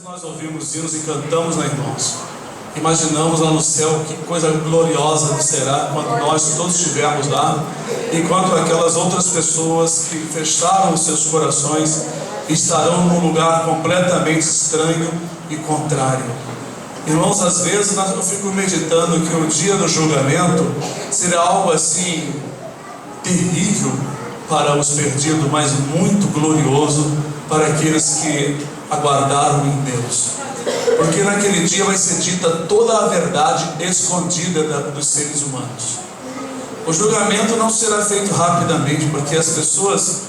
Nós ouvimos hinos e cantamos, né, irmãos? Imaginamos lá no céu que coisa gloriosa será quando nós todos estivermos lá, enquanto aquelas outras pessoas que fecharam os seus corações estarão num lugar completamente estranho e contrário. Irmãos, às vezes eu fico meditando que o dia do julgamento será algo assim terrível para os perdidos, mas muito glorioso para aqueles que aguardaram em Deus, porque naquele dia vai ser dita toda a verdade escondida dos seres humanos. O julgamento não será feito rapidamente, porque as pessoas,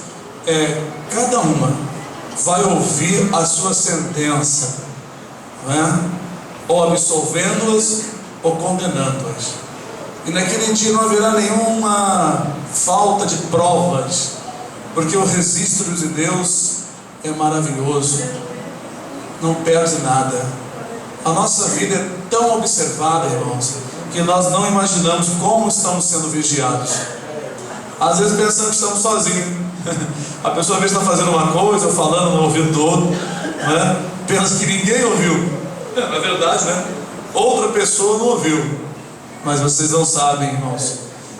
cada uma vai ouvir a sua sentença, não é? Ou absolvendo-as ou condenando-as. E naquele dia não haverá nenhuma falta de provas, porque o registro de Deus é maravilhoso, não perde nada. A nossa vida é tão observada, irmãos, que nós não imaginamos como estamos sendo vigiados. Às vezes pensamos que estamos sozinhos. A pessoa às vezes está fazendo uma coisa, falando no ouvido do outro, né? Pensa que ninguém ouviu. Na verdade, né? Outra pessoa não ouviu. Mas vocês não sabem, irmãos,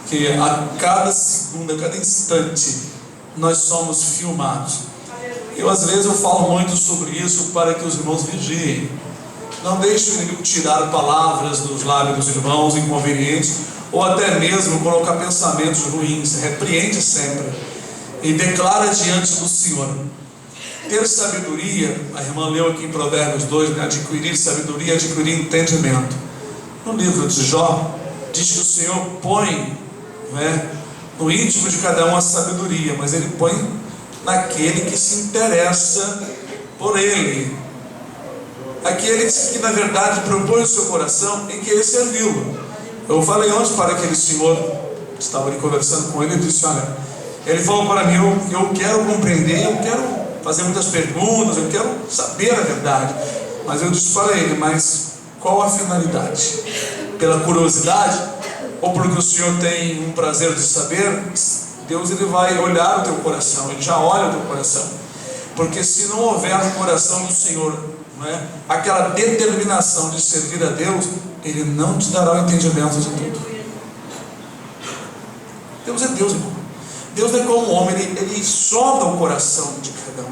que a cada segundo, a cada instante, nós somos filmados. Às vezes eu falo muito sobre isso para que os irmãos vigiem. Não deixe o inimigo tirar palavras dos lábios dos irmãos inconvenientes, ou até mesmo colocar pensamentos ruins. Repreende sempre e declara diante do Senhor. Ter sabedoria, a irmã leu aqui em Provérbios 2, né? Adquirir sabedoria, adquirir entendimento. No livro de Jó, diz que o Senhor põe, né, no íntimo de cada um a sabedoria, mas Ele põe naquele que se interessa por Ele, aquele que na verdade propõe o seu coração em querer servi-lo. Eu falei ontem para aquele senhor, estava ali conversando com ele, e disse: olha, ele falou para mim, eu quero compreender, eu quero fazer muitas perguntas, eu quero saber a verdade, mas eu disse para ele: mas qual a finalidade? Pela curiosidade, ou porque o Senhor tem um prazer de saber? Deus, Ele vai olhar o teu coração, Ele já olha o teu coração, porque se não houver no coração do Senhor, não é, aquela determinação de servir a Deus, Ele não te dará o entendimento de tudo. Deus é Deus, irmão. Deus não é como um homem, ele sonda o coração de cada um.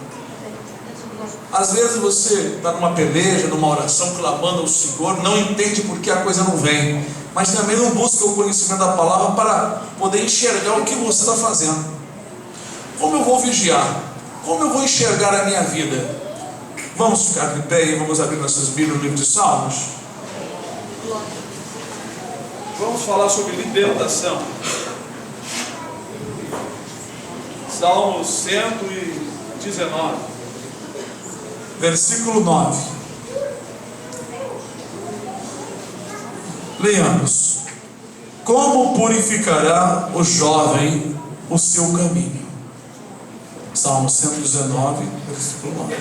Às vezes você está numa peleja, numa oração, clamando ao Senhor, não entende porque a coisa não vem, mas também não busca o conhecimento da palavra para poder enxergar o que você está fazendo. Como eu vou vigiar? Como eu vou enxergar a minha vida? Vamos ficar de pé e vamos abrir nossas Bíblias no livro de Salmos. Vamos falar sobre libertação. Salmo 119, versículo 9. Leamos. Como purificará o jovem o seu caminho? Salmo 119, versículo 9.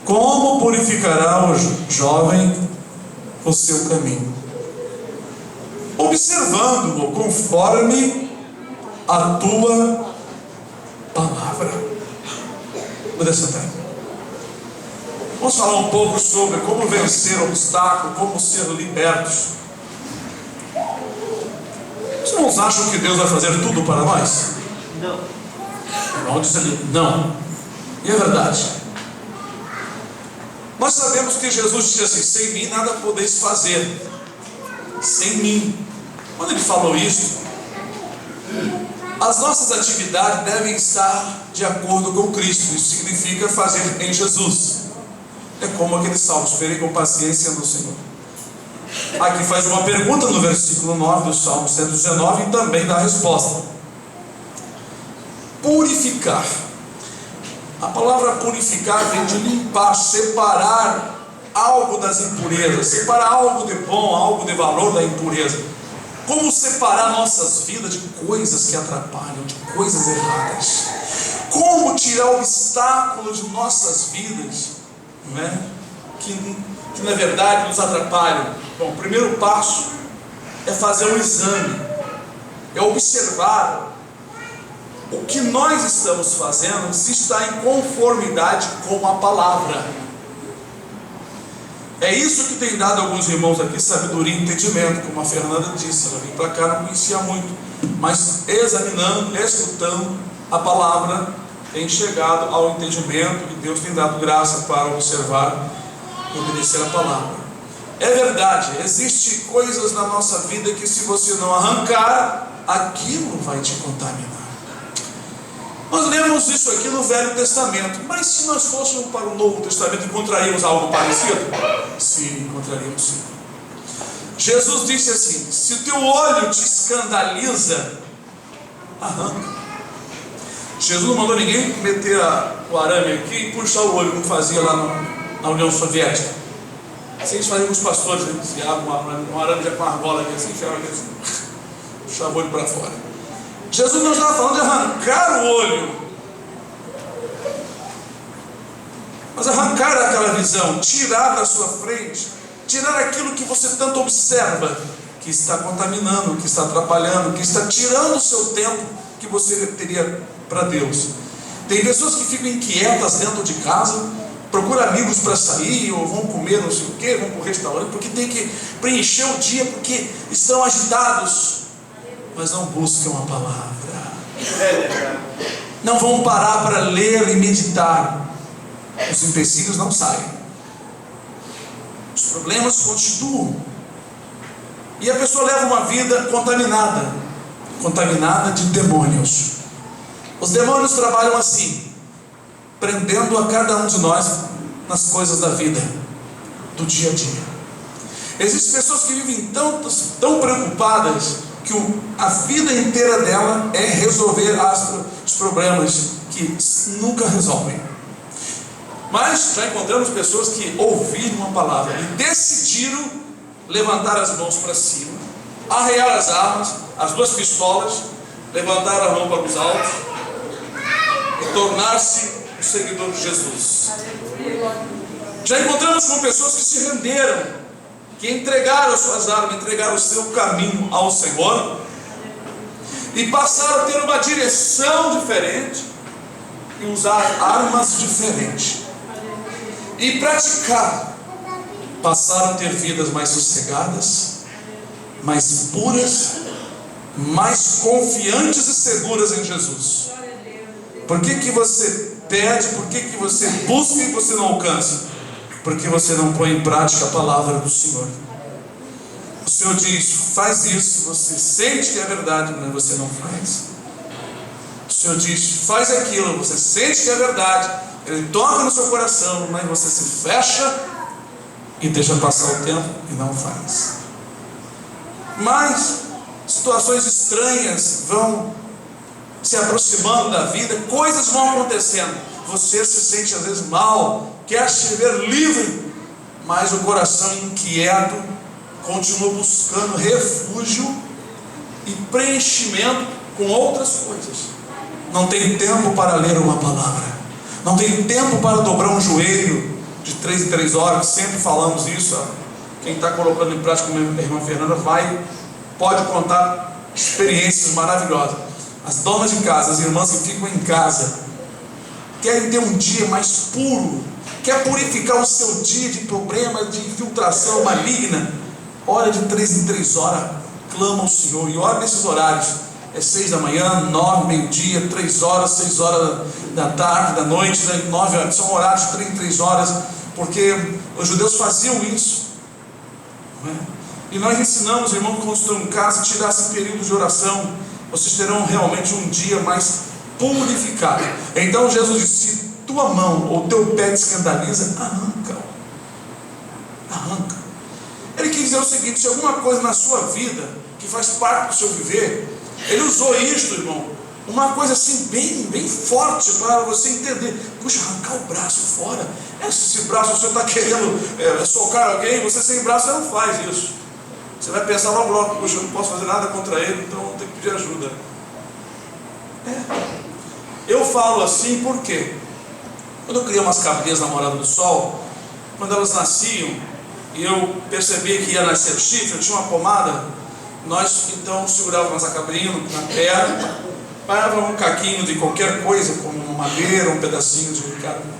Como purificará o jovem o seu caminho? Observando-o conforme a tua palavra. Vou sentar. Vamos falar um pouco sobre como vencer obstáculos, como ser libertos. Os irmãos acham que Deus vai fazer tudo para nós? Não. Vamos dizer não. E é verdade. Nós sabemos que Jesus disse assim: sem mim nada podeis fazer. Sem mim. Quando Ele falou isso, as nossas atividades devem estar de acordo com Cristo. Isso significa fazer em Jesus. É como aquele salmo: esperei com paciência no Senhor. Aqui faz uma pergunta no versículo 9 do Salmo 119 e também dá a resposta. Purificar. A palavra purificar vem de limpar, separar algo das impurezas, separar algo de bom, algo de valor da impureza. Como separar nossas vidas de coisas que atrapalham, de coisas erradas. Como tirar obstáculos de nossas vidas, não é? que na verdade nos atrapalham. Bom, o primeiro passo é fazer um exame, é observar o que nós estamos fazendo, se está em conformidade com a palavra. É isso que tem dado a alguns irmãos aqui sabedoria e entendimento, como a Fernanda disse. Ela veio para cá, não conhecia muito, mas examinando, escutando a palavra, tem chegado ao entendimento, e Deus tem dado graça para observar e obedecer a palavra. É verdade, existem coisas na nossa vida que, se você não arrancar, aquilo vai te contaminar. Nós lemos isso aqui no Velho Testamento, mas se nós fôssemos para o Novo Testamento, encontraríamos algo parecido? Sim, encontraríamos sim. Jesus disse assim: se o teu olho te escandaliza, arranca. Jesus não mandou ninguém meter o arame aqui e puxar o olho, como fazia lá na União Soviética. Assim eles faziam com os pastores, né? Se abre um arame já com uma argola aqui assim, enfiava aqui assim, puxava o olho para fora. Jesus não estava falando de arrancar o olho, mas arrancar aquela visão, tirar da sua frente, tirar aquilo que você tanto observa, que está contaminando, que está atrapalhando, que está tirando o seu tempo que você teria para Deus. Tem pessoas que ficam inquietas dentro de casa, procuram amigos para sair, ou vão comer não sei o que, vão para o restaurante, porque tem que preencher o dia, porque estão agitados, mas não buscam a palavra, não vão parar para ler e meditar. Os empecilhos não saem, os problemas continuam, e a pessoa leva uma vida contaminada de demônios. Os demônios trabalham assim, prendendo a cada um de nós nas coisas da vida, do dia a dia. Existem pessoas que vivem tão preocupadas, que a vida inteira dela é resolver os problemas que nunca resolvem. Mas já encontramos pessoas que ouviram a palavra e decidiram levantar as mãos para cima, arrear as armas, as duas pistolas, levantar a mão para os altos e tornar-se um seguidor de Jesus. Já encontramos com pessoas que se renderam, que entregaram suas armas, entregaram o seu caminho ao Senhor e passaram a ter uma direção diferente e usar armas diferentes e praticar. Passaram a ter vidas mais sossegadas, mais puras, mais confiantes e seguras em Jesus. Por que você pede, por que você busca e você não alcança? Porque você não põe em prática a palavra do Senhor. O Senhor diz: faz isso, você sente que é verdade, mas você não faz. O Senhor diz: faz aquilo, você sente que é verdade, Ele toca no seu coração, mas você se fecha e deixa passar o tempo e não faz. Mas situações estranhas vão se aproximando da vida, coisas vão acontecendo, você se sente às vezes mal, quer se ver livre, mas o coração inquieto continua buscando refúgio e preenchimento com outras coisas. Não tem tempo para ler uma palavra, não tem tempo para dobrar um joelho de 3 em 3 horas. Sempre falamos isso. Quem está colocando em prática, como a irmã Fernanda pode contar experiências maravilhosas. As donas de casa, as irmãs que ficam em casa, querem ter um dia mais puro, quer purificar o seu dia de problemas, de infiltração maligna. Ora de 3 em 3 horas, clama ao Senhor, e ora nesses horários. É 6 da manhã, 9, meio-dia, 3 horas, 6 horas da tarde, da noite, 9 horas, são horários de 3 em 3 horas, porque os judeus faziam isso, não é? E nós ensinamos, irmãos, que quando estão em casa, tirar esse período de oração, vocês terão realmente um dia mais purificado. Então Jesus disse: se tua mão ou teu pé te escandaliza, arranca. Ele quis dizer o seguinte: se alguma coisa na sua vida que faz parte do seu viver, ele usou isto, irmão, uma coisa assim bem forte para você entender. Puxa, arrancar o braço fora, esse braço você está querendo socar alguém, você sem braço não faz isso. Você vai pensar logo, puxa, eu não posso fazer nada contra ele, então eu tenho que pedir ajuda. Eu falo assim porque quando eu criei umas cabrinhas na Morada do Sol, quando elas nasciam e eu percebia que ia nascer o chifre, eu tinha uma pomada, nós então segurávamos a cabrinha na perna, parávamos um caquinho de qualquer coisa, como uma madeira, um pedacinho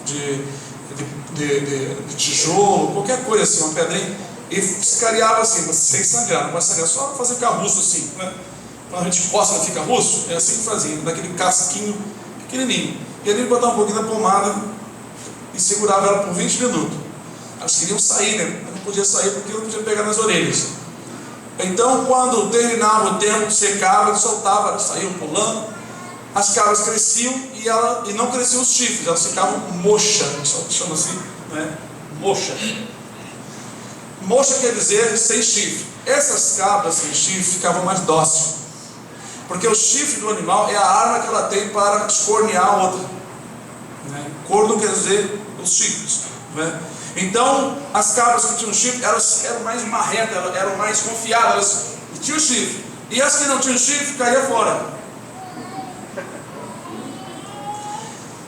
de de tijolo, qualquer coisa assim, uma pedrinha, e escariava assim, sem sangrar, não pode sangrar, só fazer ficar russo assim, né? Quando a gente coça, não fica russo, é assim que fazia, naquele casquinho pequenininho. E ali ele botava um pouquinho da pomada e segurava ela por 20 minutos. Elas queriam sair, né? Mas não podia sair porque não podia pegar nas orelhas. Então, quando terminava o tempo, secava, ele soltava, elas saíam pulando, as cabras cresciam e não cresciam os chifres, elas ficavam moxa, chama assim, né? Moxa. Moxa quer dizer sem chifre. Essas cabras sem chifre ficavam mais dóceis, porque o chifre do animal é a arma que ela tem para escornear a outra, né? Corno quer dizer os chifres, né? Então, as cabras que tinham chifre, elas eram mais marrentas, elas eram mais confiadas, elas tinham chifre. E as que não tinham chifre, caíam fora.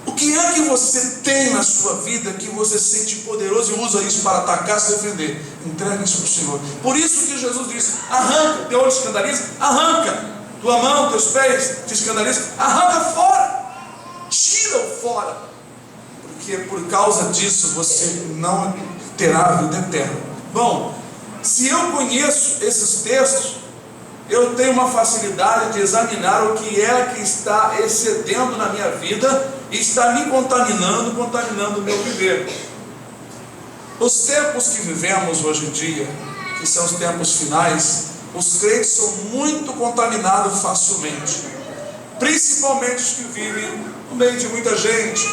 O que é que você tem na sua vida que você sente poderoso e usa isso para atacar, se defender? Entregue isso para o Senhor. Por isso que Jesus disse: arranca, teu olho te escandaliza, arranca. Tua mão, teus pés te escandalizam, arranca fora. Tira-o fora. Porque por causa disso você não terá vida eterna. Bom, se eu conheço esses textos, eu tenho uma facilidade de examinar o que é que está excedendo na minha vida e está me contaminando o meu viver. Os tempos que vivemos hoje em dia, que são os tempos finais, os crentes são muito contaminados facilmente, principalmente os que vivem no meio de muita gente.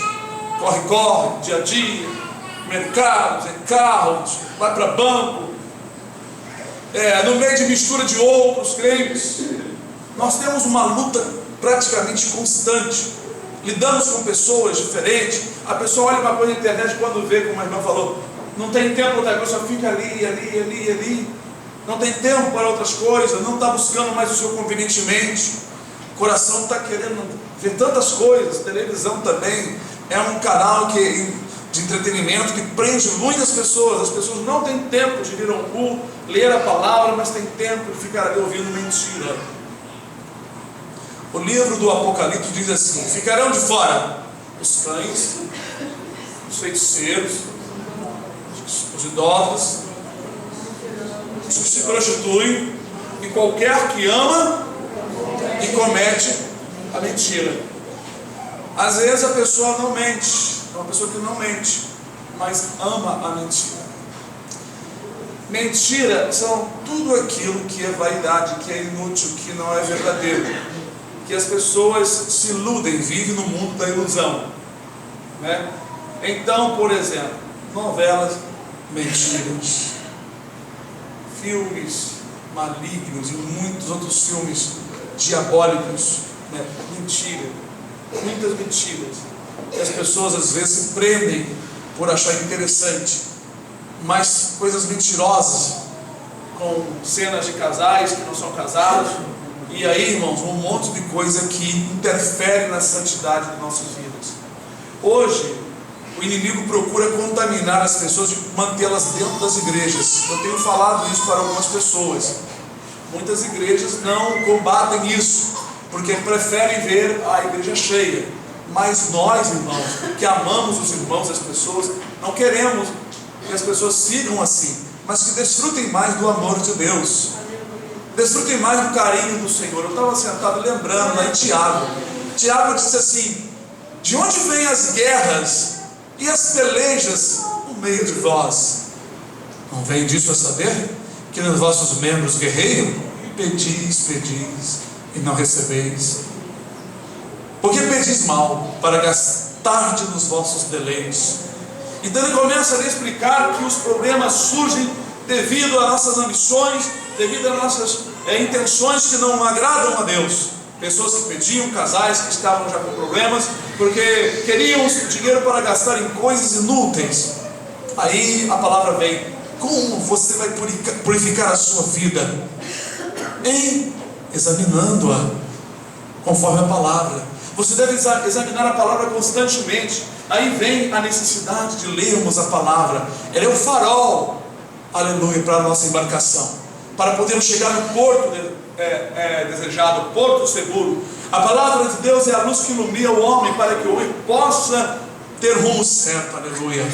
Corre, dia a dia, mercados, carros, vai para banco, no meio de mistura de outros crentes. Nós temos uma luta praticamente constante, lidamos com pessoas diferentes. A pessoa olha uma coisa na internet, quando vê, como a irmã falou, não tem tempo para outra coisa, só fica ali, não tem tempo para outras coisas, não está buscando mais o seu convenientemente, o coração está querendo ver tantas coisas. Televisão também é um canal de entretenimento que prende muitas pessoas. As pessoas não têm tempo de vir ao culto, ler a palavra, mas têm tempo de ficar ali ouvindo mentira. O livro do Apocalipse diz assim: ficarão de fora os cães, os feiticeiros, os idólatras, os que se prostituem e qualquer que ama e comete a mentira. Às vezes a pessoa não mente, é uma pessoa que não mente, mas ama a mentira. Mentira são tudo aquilo que é vaidade, que é inútil, que não é verdadeiro, que as pessoas se iludem, vivem no mundo da ilusão, né? Então, por exemplo, novelas, mentiras, filmes malignos e muitos outros filmes diabólicos, né? Mentira. Muitas mentiras, e as pessoas às vezes se prendem por achar interessante, mas coisas mentirosas, com cenas de casais que não são casados, e aí, irmãos, um monte de coisa que interfere na santidade de nossas vidas. Hoje, o inimigo procura contaminar as pessoas e mantê-las dentro das igrejas. Eu tenho falado isso para algumas pessoas. Muitas igrejas não combatem isso, porque preferem ver a igreja cheia. Mas nós, irmãos, que amamos os irmãos, as pessoas, não queremos que as pessoas sigam assim, mas que desfrutem mais do amor de Deus, desfrutem mais do carinho do Senhor. Eu estava sentado lembrando lá em Tiago. Tiago disse assim: de onde vêm as guerras e as pelejas no meio de vós? Não vem disso a saber que nos vossos membros guerreiam? Pedis e não recebeis. Porque pedis mal para gastar-te nos vossos deleites. Então ele começa a explicar que os problemas surgem devido às nossas ambições, devido às nossas intenções que não agradam a Deus. Pessoas que pediam, casais que estavam já com problemas, porque queriam dinheiro para gastar em coisas inúteis. Aí a palavra vem: como você vai purificar a sua vida? Examinando-a conforme a palavra. Você deve examinar a palavra constantemente. Aí vem a necessidade de lermos a palavra. Ela é o farol, aleluia, para a nossa embarcação, para podermos chegar no porto desejado, porto seguro. A palavra de Deus é a luz que ilumina o homem, para que o homem possa ter rumo certo, aleluia.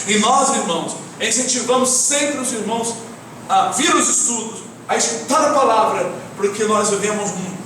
E nós, irmãos, incentivamos sempre os irmãos a vir aos estudos, a escutar a palavra, porque nós vivemos um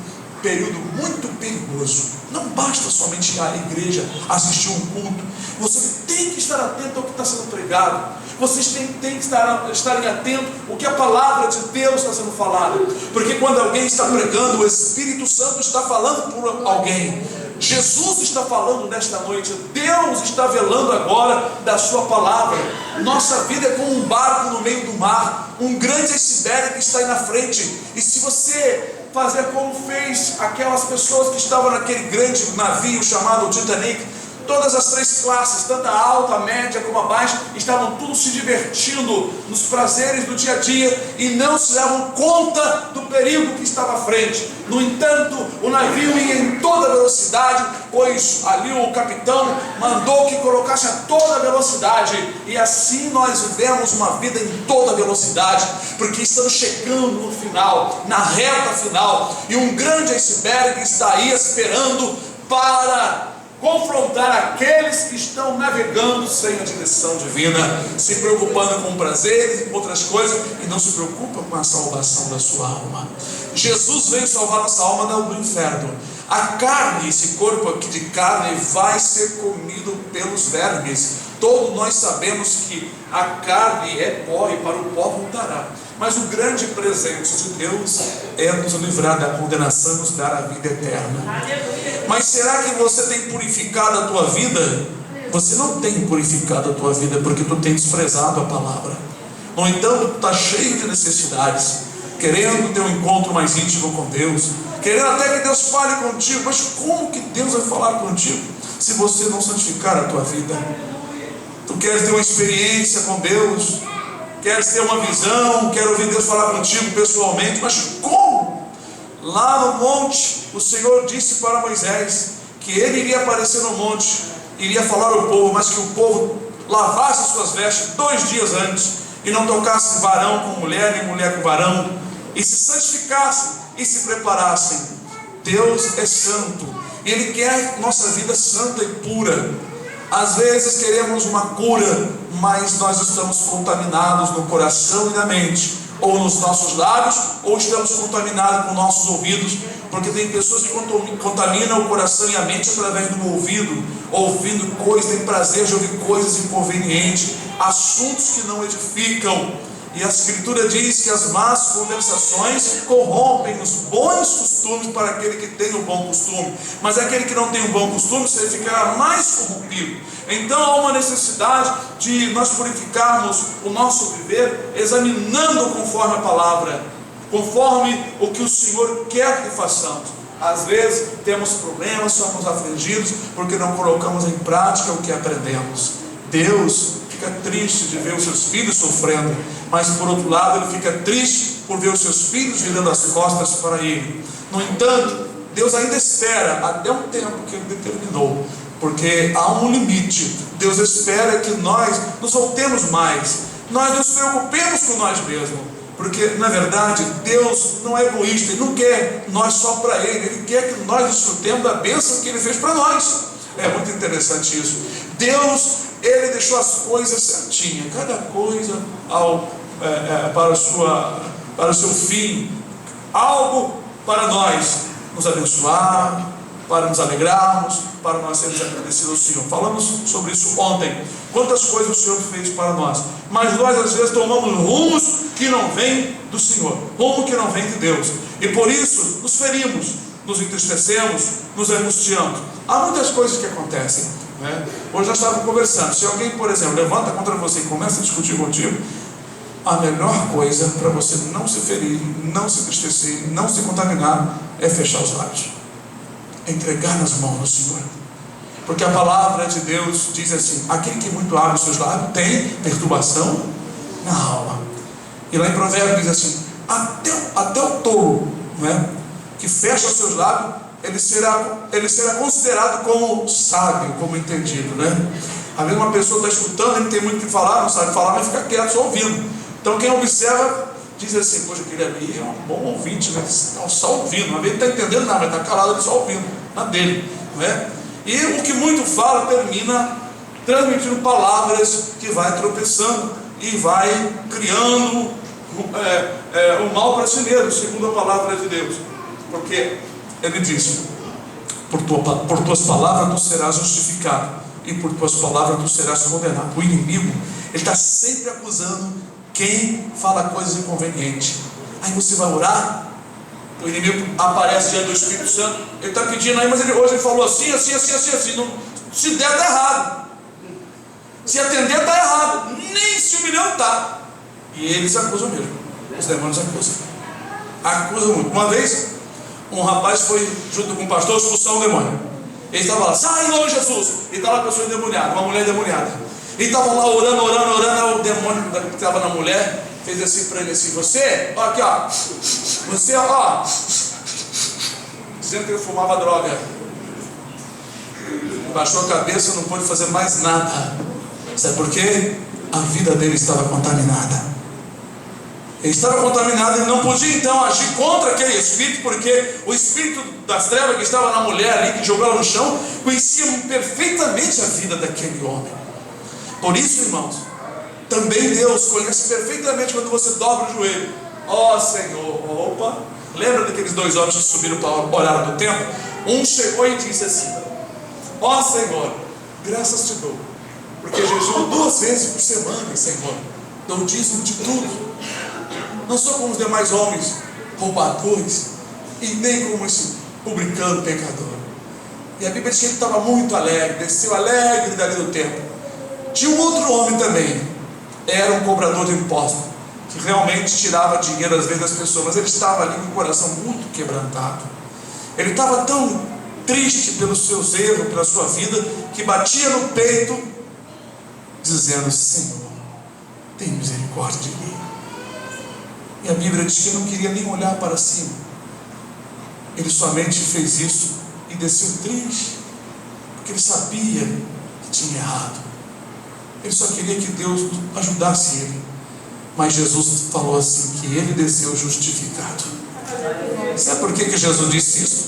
período muito perigoso. Não basta somente ir à igreja, assistir um culto. Você tem que estar atento ao que está sendo pregado. Vocês têm que estarem atentos ao que a palavra de Deus está sendo falada. Porque quando alguém está pregando, o Espírito Santo está falando por alguém. Jesus está falando nesta noite. Deus está velando agora da sua palavra. Nossa vida é como um barco no meio do mar, um grande iceberg que está aí na frente. E se você fazer como fez aquelas pessoas que estavam naquele grande navio chamado Titanic, todas as três classes, tanto a alta, a média como a baixa, estavam todos se divertindo nos prazeres do dia a dia e não se davam conta do perigo que estava à frente. No entanto, o navio ia em toda velocidade, pois ali o capitão mandou que colocasse a toda velocidade, e assim nós vivemos uma vida em toda velocidade, porque estamos chegando no final, na reta final, e um grande iceberg está aí esperando para confrontar aqueles que estão navegando sem a direção divina, se preocupando com prazeres e com outras coisas, e não se preocupam com a salvação da sua alma. Jesus veio salvar nossa alma do inferno. A carne, esse corpo aqui de carne, vai ser comido pelos vermes. Todos nós sabemos que a carne é pó e para o pó voltará. Mas o grande presente de Deus é nos livrar da condenação e nos dar a vida eterna. Mas será que você tem purificado a tua vida? Você não tem purificado a tua vida porque tu tem desprezado a palavra. No entanto, tu está cheio de necessidades, querendo ter um encontro mais íntimo com Deus, querendo até que Deus fale contigo. Mas como que Deus vai falar contigo se você não santificar a tua vida? Tu queres ter uma experiência com Deus, queres ter uma visão, quer ouvir Deus falar contigo pessoalmente, mas como? Lá no monte, o Senhor disse para Moisés que ele iria aparecer no monte, iria falar ao povo, mas que o povo lavasse suas vestes 2 dias antes, e não tocasse varão com mulher, nem mulher com varão, e se santificassem e se preparassem. Deus é santo, e Ele quer nossa vida santa e pura. Às vezes queremos uma cura, mas nós estamos contaminados no coração e na mente, ou nos nossos lábios, ou estamos contaminados com nossos ouvidos, porque tem pessoas que contaminam o coração e a mente através do ouvido, ouvindo coisas, tem prazer de ouvir coisas inconvenientes, assuntos que não edificam. E a Escritura diz que as más conversações corrompem os bons costumes para aquele que tem um bom costume, mas aquele que não tem um bom costume, você ficará mais corrompido. Então há uma necessidade de nós purificarmos o nosso viver, examinando conforme a palavra, conforme o que o Senhor quer que façamos. Às vezes temos problemas, somos afligidos porque não colocamos em prática o que aprendemos. Deus fica triste de ver os seus filhos sofrendo, mas por outro lado Ele fica triste por ver os seus filhos virando as costas para Ele. No entanto, Deus ainda espera até um tempo que Ele determinou, porque há um limite. Deus espera que nós nos voltemos mais, nós nos preocupemos com nós mesmos, porque na verdade Deus não é egoísta, Ele não quer nós só para Ele, Ele quer que nós desfrutemos da bênção que Ele fez para nós. É muito interessante isso. Deus, Ele deixou as coisas certinhas, cada coisa para o seu fim, algo para nós nos abençoar, para nos alegrarmos, para nós sermos agradecidos ao Senhor. Falamos sobre isso ontem, quantas coisas o Senhor fez para nós, mas nós às vezes tomamos rumos que não vêm do Senhor, rumo que não vem de Deus, e por isso nos ferimos, nos entristecemos, nos angustiamos. Há muitas coisas que acontecem, né? Hoje nós estávamos conversando, se alguém, por exemplo, levanta contra você e começa a discutir contigo, a melhor coisa para você não se ferir, não se entristecer, não se contaminar, é fechar os lábios, entregar nas mãos do Senhor, porque a palavra de Deus diz assim: aquele que muito abre os seus lábios tem perturbação na alma. E lá em Provérbios diz assim: até o tolo, não é, que fecha os seus lábios, ele será considerado como sábio, como entendido, né? Às vezes uma pessoa está escutando, ele tem muito o que falar, não sabe falar, mas fica quieto, só ouvindo. Então quem observa diz assim: poxa, aquele ali é um bom ouvinte, né? Está só ouvindo, às vezes não está entendendo nada, mas está calado, só ouvindo, na dele, não é? E o que muito fala termina transmitindo palavras que vai tropeçando e vai criando o mal brasileiro, segundo a palavra de Deus. Porque ele diz: por tuas palavras tu serás justificado, e por tuas palavras tu serás condenado. O inimigo, ele está sempre acusando quem fala coisas inconvenientes. Aí você vai orar, o inimigo aparece diante do Espírito Santo, ele está pedindo aí, mas hoje ele falou assim. Não, se der, está errado. Se atender, está errado. Nem se humilhando, está. E eles acusam mesmo. Os demônios acusam muito. Uma vez, um rapaz foi junto com um pastor expulsar um demônio. Ele estava lá: sai em nome de Jesus. Ele estava uma pessoa endemoniada, uma mulher endemoniada. Ele estava lá orando. O demônio que estava na mulher fez assim para ele assim: você, ó, aqui ó, você ó, dizendo que ele fumava droga. Baixou a cabeça, não pôde fazer mais nada. Sabe por quê? A vida dele estava contaminada. Ele estava contaminado, ele não podia então agir contra aquele espírito, porque o espírito das trevas que estava na mulher ali, que jogou ela no chão, conhecia perfeitamente a vida daquele homem. Por isso, irmãos, também Deus conhece perfeitamente quando você dobra o joelho. Ó Senhor, opa, lembra daqueles dois homens que subiram para orar no templo? Um chegou e disse assim: ó Senhor, graças te dou, porque jejuo 2 vezes por semana, Senhor, dou o dízimo de tudo. Não sou como os demais homens roubadores, e nem como esse publicano pecador. E a Bíblia diz que ele estava muito alegre, desceu alegre dali do templo. Tinha um outro homem também, era um cobrador de impostos, que realmente tirava dinheiro às vezes das pessoas, mas ele estava ali com o coração muito quebrantado. Ele estava tão triste pelos seus erros, pela sua vida, que batia no peito, dizendo: Senhor, tem misericórdia de mim. E a Bíblia diz que ele não queria nem olhar para cima. Ele somente fez isso e desceu triste, porque ele sabia que tinha errado. Ele só queria que Deus ajudasse ele. Mas Jesus falou assim, que ele desceu justificado. Sabe por que Jesus disse isso?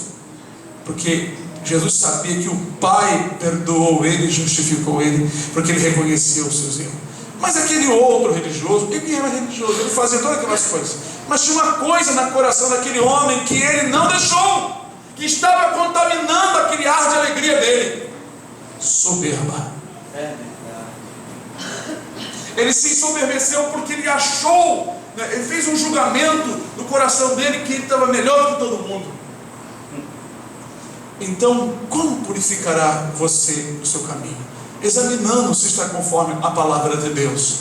Porque Jesus sabia que o Pai perdoou ele e justificou ele, porque ele reconheceu os seus erros. Mas aquele outro religioso, ele era religioso, ele fazia todas aquelas coisas, mas tinha uma coisa no coração daquele homem que ele não deixou, que estava contaminando aquele ar de alegria dele: soberba. Ele se ensoberbeceu porque ele achou, ele fez um julgamento no coração dele que ele estava melhor que todo mundo. Então, como purificará você o seu caminho? Examinando se está conforme a palavra de Deus.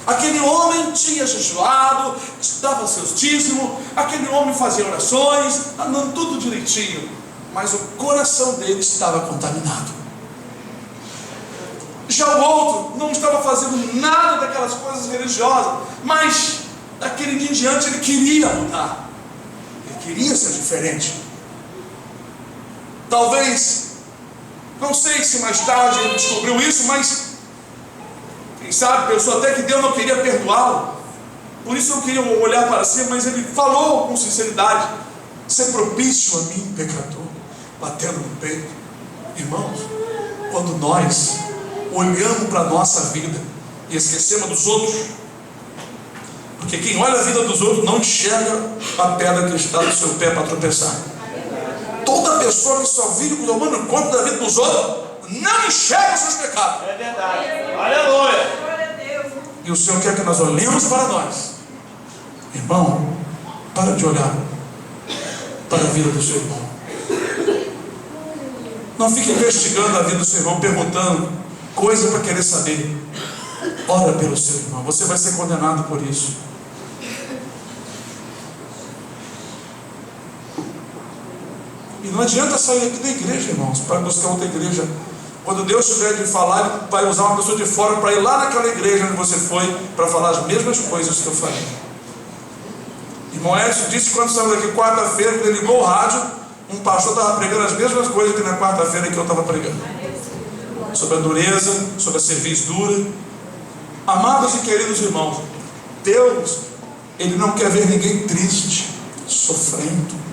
Aquele homem tinha jejuado, dava seus dízimos, aquele homem fazia orações, andando tudo direitinho, mas o coração dele estava contaminado. Já o outro não estava fazendo nada daquelas coisas religiosas, mas daquele dia em diante ele queria mudar, ele queria ser diferente. Talvez, não sei se mais tarde ele descobriu isso, mas quem sabe pensou até que Deus não queria perdoá-lo, por isso não queria olhar para cima, mas ele falou com sinceridade: ser propício a mim, pecador, batendo no peito. Irmãos, quando nós olhamos para a nossa vida e esquecemos dos outros, porque quem olha a vida dos outros não enxerga a pedra que está no seu pé para tropeçar. Toda pessoa que só vive tomando conta da vida dos outros não enxerga os seus pecados. É verdade. Aleluia. E o Senhor quer que nós olhemos para nós. Irmão, para de olhar para a vida do seu irmão. Não fique investigando a vida do seu irmão, perguntando coisa para querer saber. Ora pelo seu irmão. Você vai ser condenado por isso. E não adianta sair aqui da igreja, irmãos, para buscar outra igreja. Quando Deus tiver de falar, Ele vai usar uma pessoa de fora para ir lá naquela igreja onde você foi, para falar as mesmas coisas que eu falei. Irmão Edson disse que quando saímos aqui quarta-feira, quando ele ligou o rádio, um pastor estava pregando as mesmas coisas que na quarta-feira que eu estava pregando. Sobre a dureza, sobre a cerviz dura. Amados e queridos irmãos, Deus, Ele não quer ver ninguém triste, sofrendo.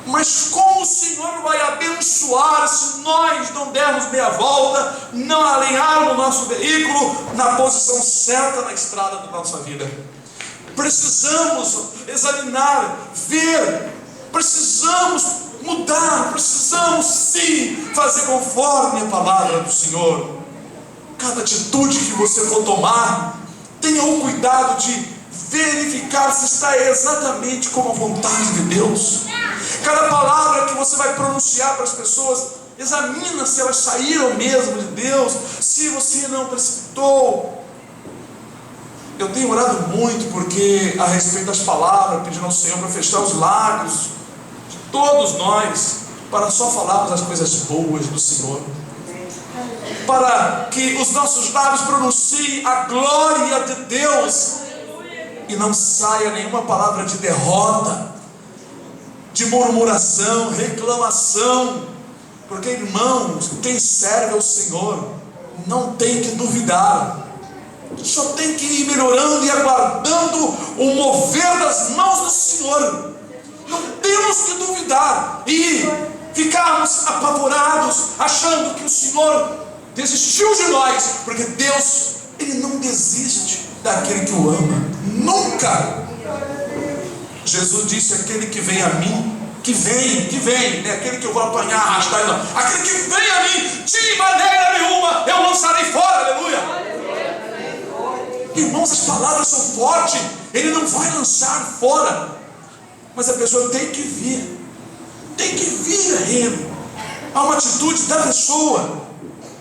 Mas como o Senhor vai abençoar se nós não dermos meia volta, não alinharmos o nosso veículo na posição certa na estrada da nossa vida? Precisamos examinar, ver, precisamos mudar, precisamos sim fazer conforme a palavra do Senhor. Cada atitude que você for tomar, tenha o cuidado de verificar se está exatamente como a vontade de Deus. Cada palavra que você vai pronunciar para as pessoas, examina se elas saíram mesmo de Deus, se você não precipitou. Eu tenho orado muito porque a respeito das palavras, pedindo ao Senhor para fechar os lábios de todos nós, para só falarmos as coisas boas do Senhor, para que os nossos lábios pronunciem a glória de Deus e não saia nenhuma palavra de derrota, de murmuração, reclamação, porque, irmãos, quem serve ao Senhor não tem que duvidar, só tem que ir melhorando e aguardando o mover das mãos do Senhor. Não temos que duvidar e ficarmos apavorados, achando que o Senhor desistiu de nós, porque Deus, Ele não desiste daquele que o ama, nunca. Jesus disse: aquele que vem a mim, que vem, não é aquele que eu vou apanhar, arrastar, não. Aquele que vem a mim, de maneira nenhuma eu lançarei fora, aleluia. Irmãos, as palavras são fortes, Ele não vai lançar fora, mas a pessoa tem que vir a Ele. Há uma atitude da pessoa.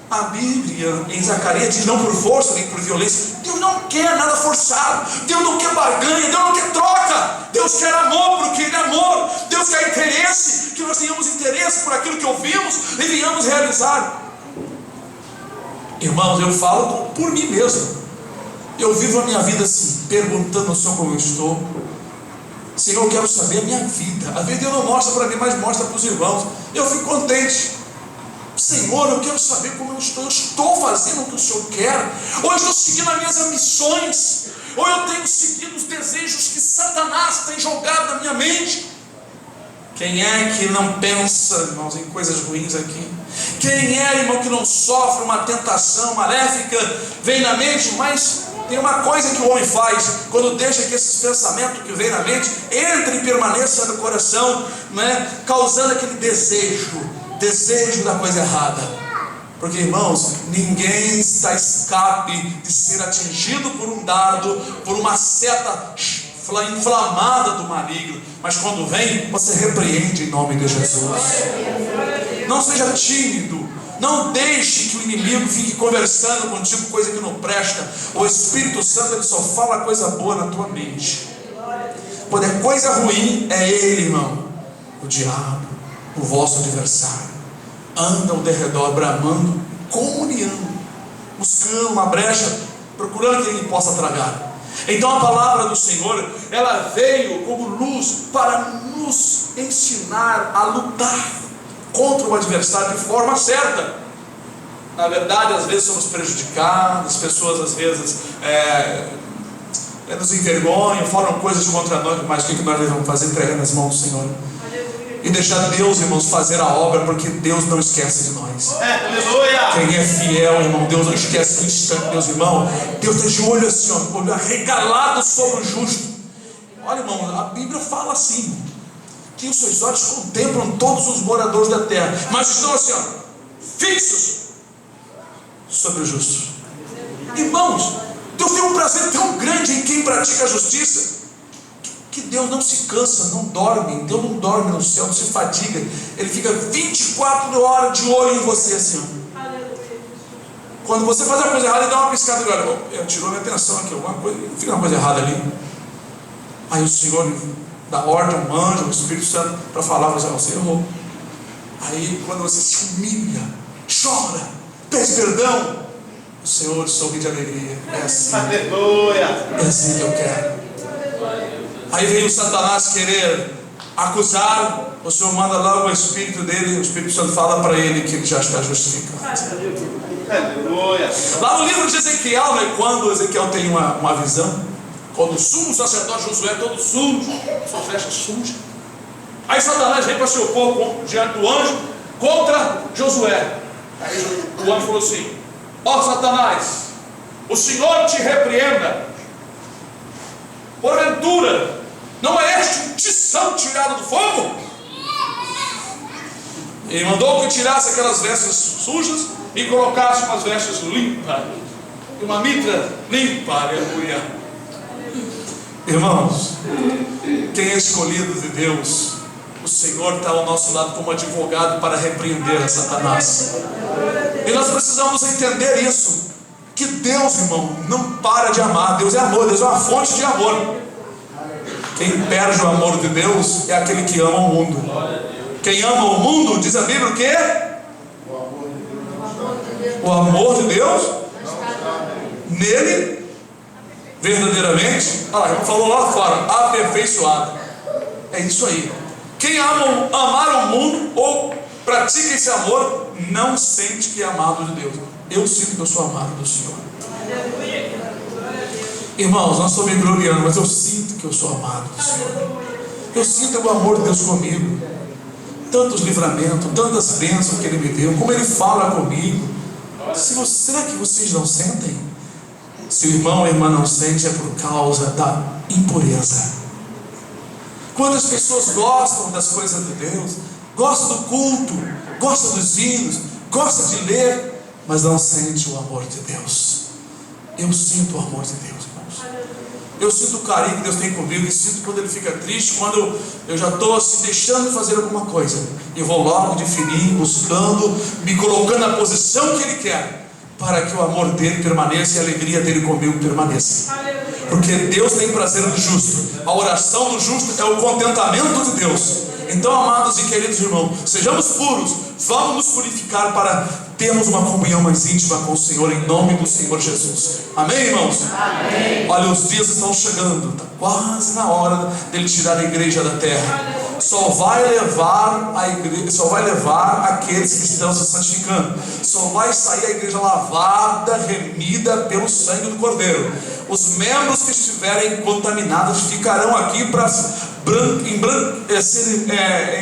A Bíblia em Zacarias diz: não por força nem por violência. Deus não quer nada forçado, Deus não quer barganha, Deus não quer troca. Deus quer amor, porque Ele é amor. Deus quer interesse, que nós tenhamos interesse por aquilo que ouvimos e venhamos realizar. Irmãos, eu falo por mim mesmo. Eu vivo a minha vida assim, perguntando ao Senhor como eu estou. Senhor, eu quero saber a minha vida. A vida Deus não mostra para mim, mas mostra para os irmãos. Eu fico contente. Senhor, eu quero saber como eu estou fazendo o que o Senhor quer, ou eu estou seguindo as minhas ambições, ou eu tenho seguido os desejos que Satanás tem jogado na minha mente. Quem é que não pensa, irmãos, em coisas ruins aqui? Quem é, irmão, que não sofre uma tentação maléfica, vem na mente? Mas tem uma coisa que o homem faz, quando deixa que esses pensamentos que vem na mente entre e permaneça no coração, né, causando aquele desejo da coisa errada. Porque, irmãos, ninguém está escape de ser atingido por um dardo, por uma seta inflamada do maligno. Mas quando vem, você repreende em nome de Jesus. Não seja tímido, não deixe que o inimigo fique conversando contigo coisa que não presta. O Espírito Santo, ele só fala coisa boa na tua mente. Quando é coisa ruim, é ele, irmão, o diabo, o vosso adversário, anda ao derredor bramando, comunhando, buscando uma brecha, procurando que ele possa tragar. Então a palavra do Senhor, ela veio como luz para nos ensinar a lutar contra o adversário de forma certa. Na verdade, às vezes somos prejudicados, as pessoas às vezes nos envergonham, falam coisas contra nós, mas o que nós devemos fazer? Entregar nas mãos do Senhor e deixar Deus, irmãos, fazer a obra, porque Deus não esquece de nós. Aleluia! Quem é fiel, irmão, Deus não esquece do instante. Deus, irmão, Deus está de olho assim, ó, olho arregalado sobre o justo. Olha, irmão, a Bíblia fala assim, que os seus olhos contemplam todos os moradores da terra, mas estão assim, ó, fixos sobre o justo. Irmãos, Deus tem um prazer tão grande em quem pratica a justiça, que Deus não se cansa, não dorme. Deus não dorme no céu, não se fadiga. Ele fica 24 horas de olho em você assim, ó. Quando você faz uma coisa errada, ele dá uma piscada e olha, tirou minha atenção aqui, alguma coisa, fica uma coisa errada ali. Aí o Senhor dá ordem ao anjo, ao Espírito Santo, para falar, você errou. Aí quando você se humilha, chora, pede perdão, o Senhor sorri de alegria. É assim. Aleluia! É assim que eu quero. Aí vem o Satanás querer acusar, o Senhor manda logo o Espírito dele, o Espírito Santo fala para ele que ele já está justificado. Aleluia! Lá no livro de Ezequiel, né, quando Ezequiel tem uma visão, quando o sumo sacerdote Josué, todo sujo, sua flecha suja, Aí Satanás veio para se opor diante do anjo contra Josué. Aí o anjo falou assim: ó Satanás, o Senhor te repreenda. Porventura, não é este um tição tirado do fogo? E mandou que tirasse aquelas vestes sujas e colocasse umas vestes limpas, e uma mitra limpa, aleluia. Irmãos, quem é escolhido de Deus, o Senhor está ao nosso lado como advogado para repreender a Satanás. E nós precisamos entender isso, que Deus, irmão, não para de amar. Deus é amor, Deus é uma fonte de amor. Quem perde o amor de Deus é aquele que ama o mundo. Quem ama o mundo, diz a Bíblia o quê? O amor de Deus nele, verdadeiramente, falou lá fora, aperfeiçoado. É isso aí. Quem amar o mundo ou pratica esse amor, não sente que é amado de Deus. Eu sinto que eu sou amado do Senhor. Irmãos, não estou me gloriando, mas eu sinto que eu sou amado do Senhor. Eu sinto o amor de Deus comigo. Tantos livramentos, tantas bênçãos que Ele me deu, como Ele fala comigo. Será que vocês não sentem? Se o irmão ou a irmã não sente, é por causa da impureza. Quantas pessoas gostam das coisas de Deus, gostam do culto, gostam dos hinos, gostam de ler, mas não sente o amor de Deus. Eu sinto o amor de Deus, irmãos. Eu sinto o carinho que Deus tem comigo, e sinto quando Ele fica triste, quando eu já estou se deixando de fazer alguma coisa, e vou logo de fininho, buscando, me colocando na posição que Ele quer, para que o amor dEle permaneça e a alegria dEle comigo permaneça. Porque Deus tem prazer no justo. A oração do justo é o contentamento de Deus. Então, amados e queridos irmãos, sejamos puros, vamos nos purificar para termos uma comunhão mais íntima com o Senhor, em nome do Senhor Jesus. Amém, irmãos? Amém. Olha, os dias estão chegando, está quase na hora dele tirar a igreja da terra. Só vai levar a igreja, só vai levar aqueles que estão se santificando. Só vai sair a igreja lavada, remida pelo sangue do Cordeiro. Os membros que estiverem contaminados ficarão aqui para serem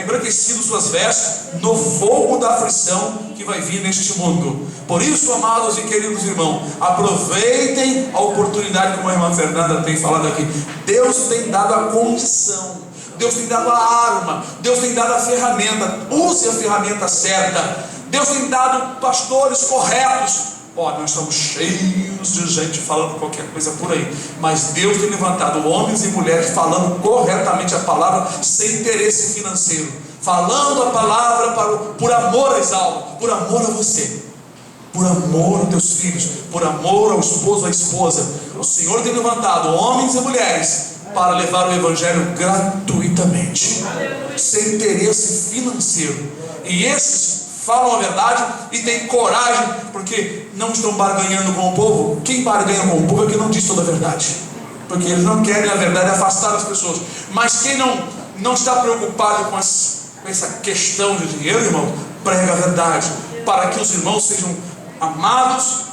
embranquecidos suas vestes no fogo da aflição que vai vir neste mundo. Por isso, amados e queridos irmãos, aproveitem a oportunidade, como a irmã Fernanda tem falado aqui. Deus tem dado a condição, Deus tem dado a arma, Deus tem dado a ferramenta. Use a ferramenta certa. Deus tem dado pastores corretos. Nós estamos cheios de gente falando qualquer coisa por aí, mas Deus tem levantado homens e mulheres falando corretamente a palavra, sem interesse financeiro, falando a palavra por amor às almas, por amor a você, por amor aos teus filhos, por amor ao esposo, à esposa. O Senhor tem levantado homens e mulheres para levar o Evangelho gratuitamente, sem interesse financeiro. E esses falam a verdade e têm coragem, porque não estão barganhando com o povo. Quem barganha com o povo é quem não diz toda a verdade, porque eles não querem, na verdade, afastar as pessoas. Mas quem não está preocupado com essa questão de dinheiro, irmão, prega a verdade, para que os irmãos sejam amados,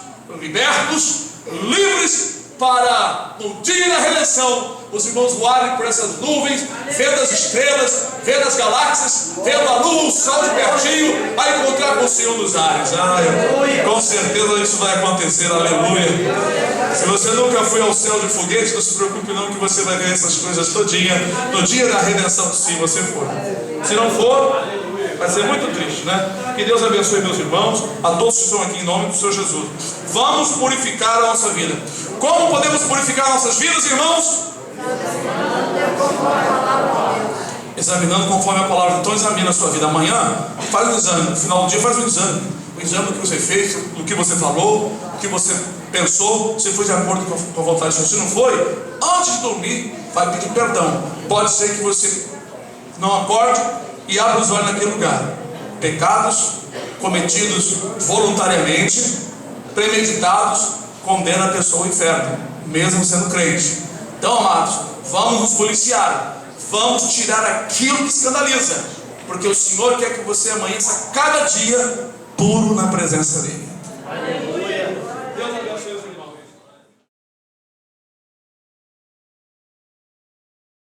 libertos, livres, para no dia da redenção os irmãos voarem por essas nuvens, vendo as estrelas, vendo as galáxias, vendo a lua, o sol de pertinho, vai encontrar com o Senhor dos ares. Com certeza isso vai acontecer, aleluia. Se você nunca foi ao céu de foguete, não se preocupe não, que você vai ver essas coisas todinha no dia da redenção, se você for. Se não for, vai ser muito triste, né? Que Deus abençoe meus irmãos, a todos que estão aqui em nome do Senhor Jesus. Vamos purificar a nossa vida. Como podemos purificar nossas vidas, irmãos? Examinando conforme a palavra. Então examina a sua vida. Amanhã faz um exame, no final do dia faz um exame. O exame do que você fez, do que você falou, do que você pensou, se foi de acordo com a vontade do Senhor. Se não foi, antes de dormir, vai pedir perdão. Pode ser que você não acorde e abra os olhos naquele lugar. Pecados cometidos voluntariamente, premeditados, condena a pessoa ao inferno, mesmo sendo crente. Então, amados, vamos nos policiar, vamos tirar aquilo que escandaliza, porque o Senhor quer que você amanheça cada dia puro na presença dEle.